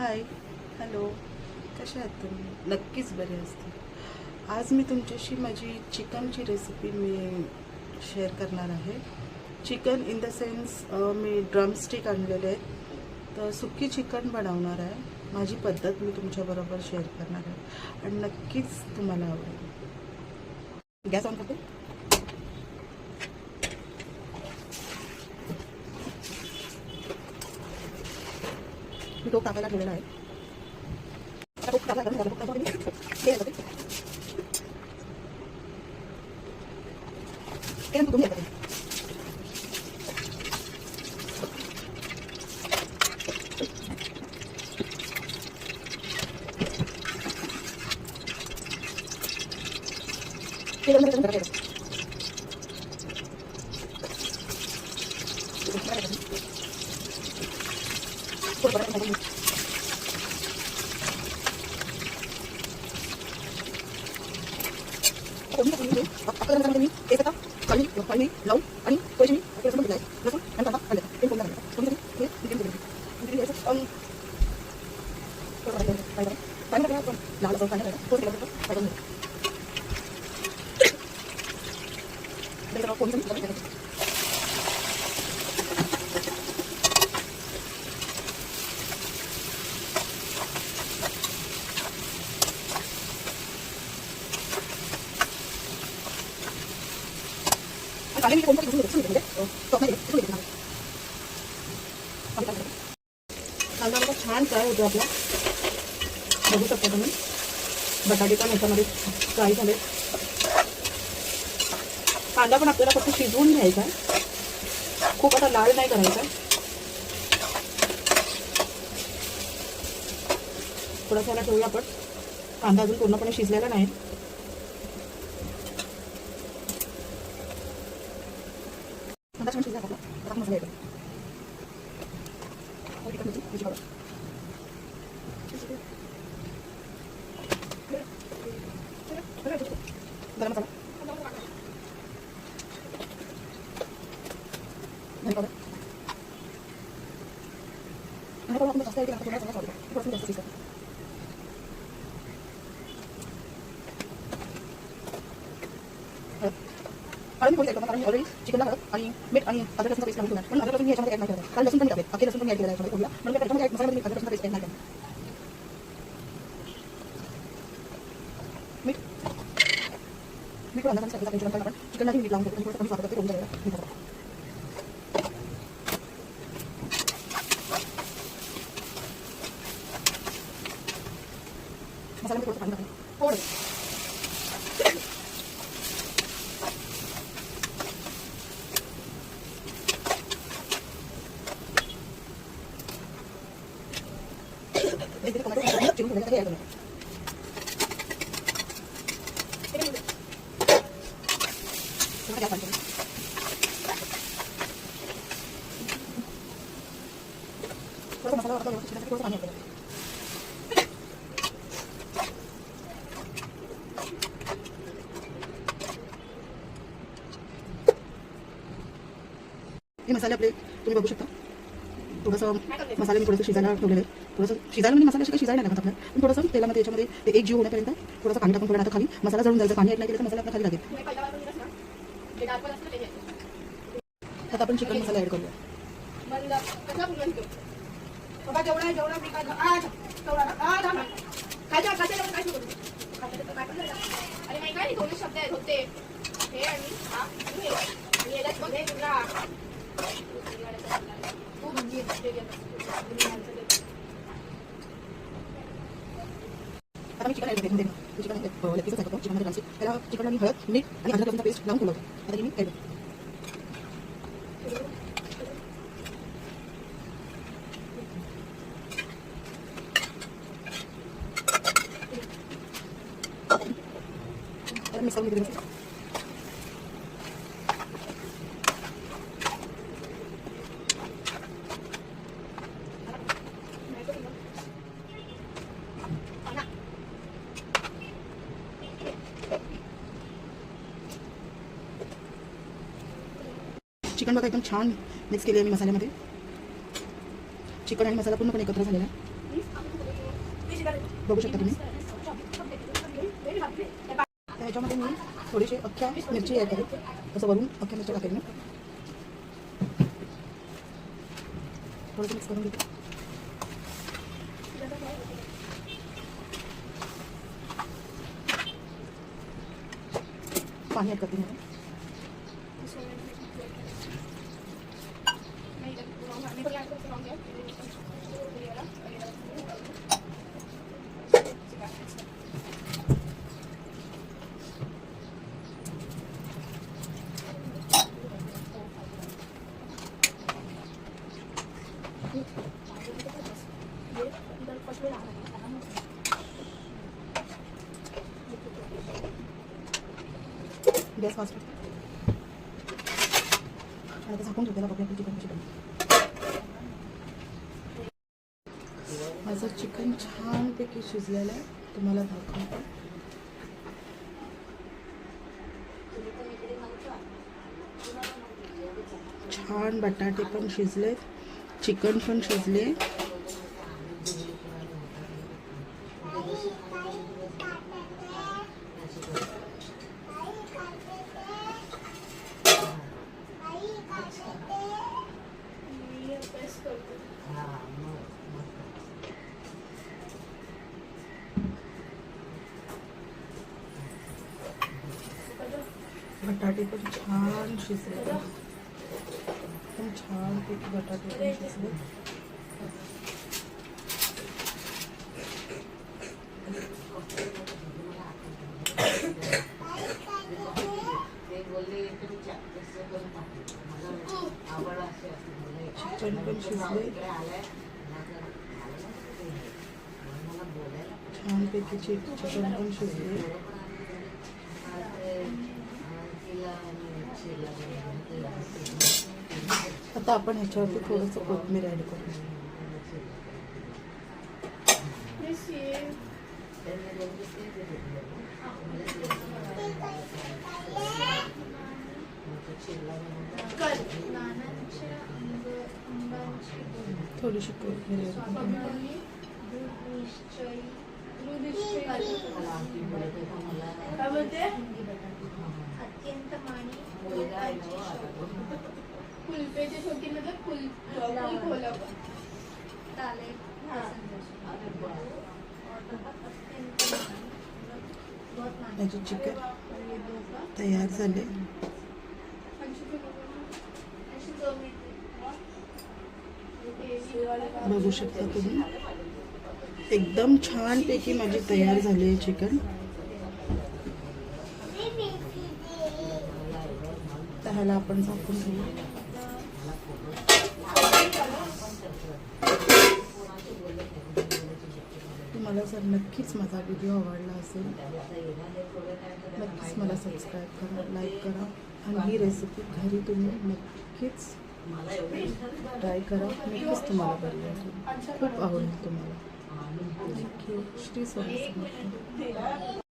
हाय, hello, कशा आहात तुम्ही? नक्कीच बरे असतील. आज मी तुमच्याशी माझी चिकनची रेसिपी शेअर करणार आहे. Chicken in the sense me drumstick आणलेले आहेत. तर सुकी चिकन बनवणार आहे. माझी पद्धत मी तुमच्याबरोबर शेअर करणार आहे आणि नक्कीच तुम्हाला आवडेल. गॅस ऑन करते. मी टोप टाकायला ठेवलेला आहे. टोप टाकला गरम झाला. टोप टाकून तेल टाकते. तेल तुम्ही टाकते. तेल गरम करायचं. पाणी लावून आणि थोडीशी मी लसूण घेतलाय. लसूण आणि कांदा घालायचा. ते फोडणी घालायचं. थोडीशी हे पाणी टाकायचं. लाल असं पाणी टाकायचं. थोडं टाकायचं. टाकून घ्यायचं. त्याच्यावर फोडणी टाकायची. कांदा मी कोणता घेऊन घेतो म्हणजे टोपमध्ये घेऊन घेतो. कांदा बघा छान फ्राय होतो आपला. बघू शकता तुम्ही. बटाटे पण याच्यामध्ये फ्राय झाले. कांदा पण आपल्याला फक्त शिजवून घ्यायचा आहे. खूप आता लाल नाही करायचा. थोडासा याला ठेवूया आपण. कांदा अजून पूर्णपणे शिजलेला नाही. कांदा छान शिजला आपला. आता मसाला येतो. गरम मसाला. धने पावडर. धने पावडर आपण जास्त आहे की थोडा थोडा पावडर. थोडं जास्त शिजतं. हळद थोडी टाकतो कारण ऑलरेडी चिकनला हळद आणि मीठ आणि अद्रक लसूणचा पेस्ट घालून ठेवला. पण अद्रक लसूण याच्यामध्ये ऍड नाही करायचं. कारण लसूण पण टाकले. अख्खे लसूण पण ऍड केलेला आहे थोडा. म्हणून त्याच्यामध्ये मसाल्यामध्ये अद्रक लसूणचा पेस्ट ऍड नाही करायचा. मीठ मीठ पण अंदाजाने टाकायचं. चिकन आपण चिकनला मीठ लावून घेतो. थोडं कमी वापरतो ते होऊन जाईल. मीठ टाकतो. मसाल्यामध्ये थोडं पाणी टाकायचं. थोडं टोमॅटो चिरून ठेवलेलं ऍड करायचं. थोडा मसाला वाटतो व्यवस्थित थोडं पाणी ऍड करायचं. हे मसाले आपले तुम्ही बघू शकता. थोडंसं मसाले मी थोडंसं शिजायला ठेवलेलं आहे. थोडंसं शिजायला म्हणजे मसाला शिजायला लागत आपल्याला. पण थोडंसं तेलामध्ये याच्यामध्ये ते एक जीव होण्यापर्यंत थोडंसं पाणी टाकून थोडं आता खाली मसाला जळून जायचं. पाणी ऍड नाही केलं तर मसाला आपला खाली लागेल. आता आपण चिकन मसाला ऍड करूया. आता मी चिकन ऍड करते. चिकन लेग पीसच टाकतो. चिकनमध्ये घालायची. त्याला चिकन आणि हळद मीठ आणि अद्रक लसूणचा पेस्ट लावून ठेवलं होतं. आता मी ऍड करते. मिक्स करून घेते. चिकन बघा एकदम छान मिक्स केली आहे मी मसाल्यामध्ये. चिकन आणि मसाला पूर्णपणे एकत्र झालेला आहे. बघू शकता तुम्ही. ह्याच्यामध्ये मी थोडीशी अख्ख्या मिरची ॲड करेन. तसं वरून अख्ख्या मिरची टाकेन मी. थोडंसं मिक्स करून घेते. पाणी ॲड करते मी. गॅस फास्ट आता झाकून ठेवतेला बघूया आपली चिकन कशी बनते. माझं चिकन छानपैकी शिजलेलं आहे. तुम्हाला दाखवतो. छान बटाटे पण शिजले, चिकन पण शिजले. बटाटे पण छान शिजले. एकदम छानपैकी बटाटे पण शिजले. चिकन पण शिजले. छानपैकी चिकन पण शिजले. आता आपण ह्याच्यावरती थोडंसं कोथिंबीर ॲड करू. थोडीशी कोथिंबीर ॲड करू. कुल्फेचे छोटी मतलब फुल खोला माझे चिकन तयार झाले. बघू शकता तुम्ही. एकदम छानपैकी माझी तयार झाली आहे चिकन. त्याला आपण झाकून घेऊ. तुम्हाला जर नक्कीच माझा व्हिडिओ आवडला असेल नक्कीच मला सबस्क्राईब करा, लाईक करा आणि ही रेसिपी घरी तुम्ही नक्कीच ट्राय करा. नक्कीच तुम्हाला बरी वाटेल, खूप आवडेल तुम्हाला. थँक्यू. श्री स्वामी समर्थ.